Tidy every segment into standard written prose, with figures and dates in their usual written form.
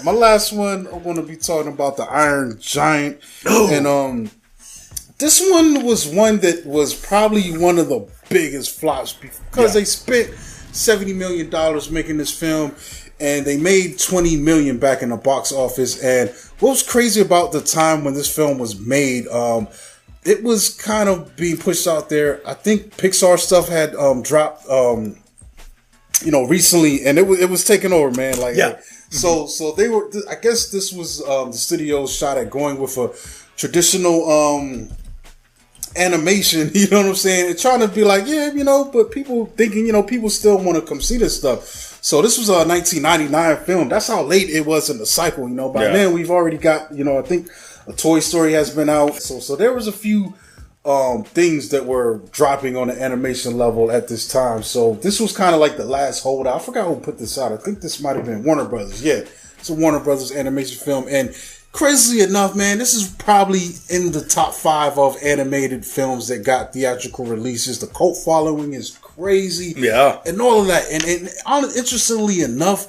right. My last one, I'm going to be talking about the Iron Giant. And this one was one that was probably one of the biggest flops because they spent $70 million making this film, and they made $20 million back in the box office. And what was crazy about the time when this film was made, it was kind of being pushed out there. I think Pixar stuff had dropped, recently, and it was taking over, man. So they were. I guess this was the studio's shot at going with a traditional animation. You know what I'm saying? And trying to be like, but people thinking, people still want to come see this stuff. So this was a 1999 film. That's how late it was in the cycle. By then we've already got, I think a Toy Story has been out. So there was a few things that were dropping on the animation level at this time. So this was kind of like the last holdout. I forgot who put this out. I think this might have been Warner Brothers. Yeah, it's a Warner Brothers animation film. And crazily enough, man, this is probably in the top 5 of animated films that got theatrical releases. The cult following is crazy. Yeah. And all of that. And interestingly enough,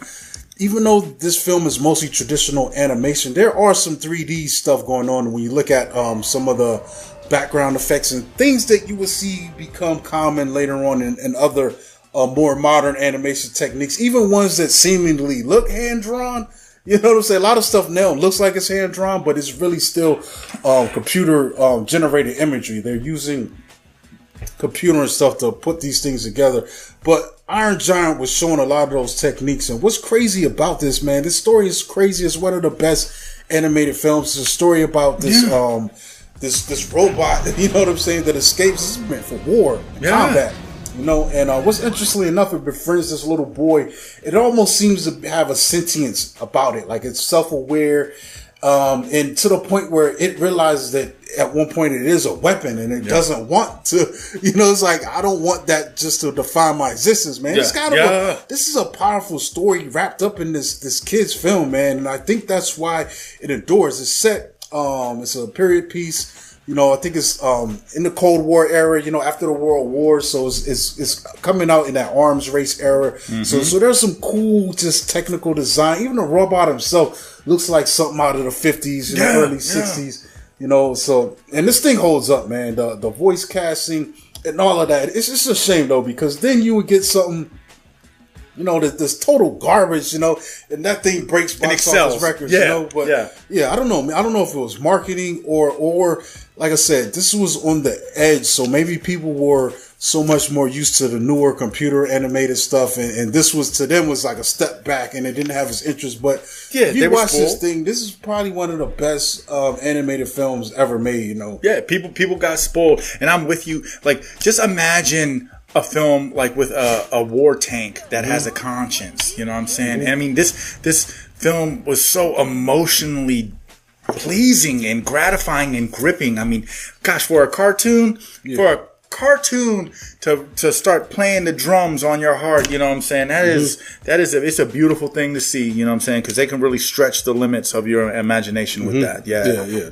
even though this film is mostly traditional animation, there are some 3D stuff going on when you look at some of the background effects and things that you will see become common later on in other more modern animation techniques, even ones that seemingly look hand-drawn. You know what I'm saying? A lot of stuff now looks like it's hand-drawn, but it's really still computer generated imagery. They're using computer and stuff to put these things together. But Iron Giant was showing a lot of those techniques. And what's crazy about this, man, this story is crazy. It's one of the best animated films. It's a story about this this robot, you know what I'm saying, that escapes. This is meant for war, combat. And what's interestingly enough, it befriends this little boy. It almost seems to have a sentience about it, like it's self-aware, and to the point where it realizes that at one point it is a weapon, and it doesn't want to. It's like, I don't want that just to define my existence, man. It's this is a powerful story wrapped up in this kid's film, man, and I think that's why it endures. It's set. It's a period piece. I think it's in the Cold War era, after the World War. So it's coming out in that arms race era. Mm-hmm. So there's some cool, just technical design. Even the robot himself looks like something out of the 50s, early 60s. And this thing holds up, man. The voice casting and all of that. It's just a shame though, because then you would get something, this total garbage, and that thing breaks box office records, But I don't know. I don't know if it was marketing or like I said, this was on the edge. So maybe people were so much more used to the newer computer animated stuff, and this was to them was like a step back, and it didn't have its interest. But if you watch this thing, this is probably one of the best animated films ever made. Yeah, people got spoiled, and I'm with you. Like, just imagine a film like with a war tank that has a conscience. You know what I'm saying? And I mean, this film was so emotionally pleasing and gratifying and gripping. I mean, gosh, for a cartoon to start playing the drums on your heart, you know what I'm saying? It's a beautiful thing to see, you know what I'm saying? Because they can really stretch the limits of your imagination with that. Yeah.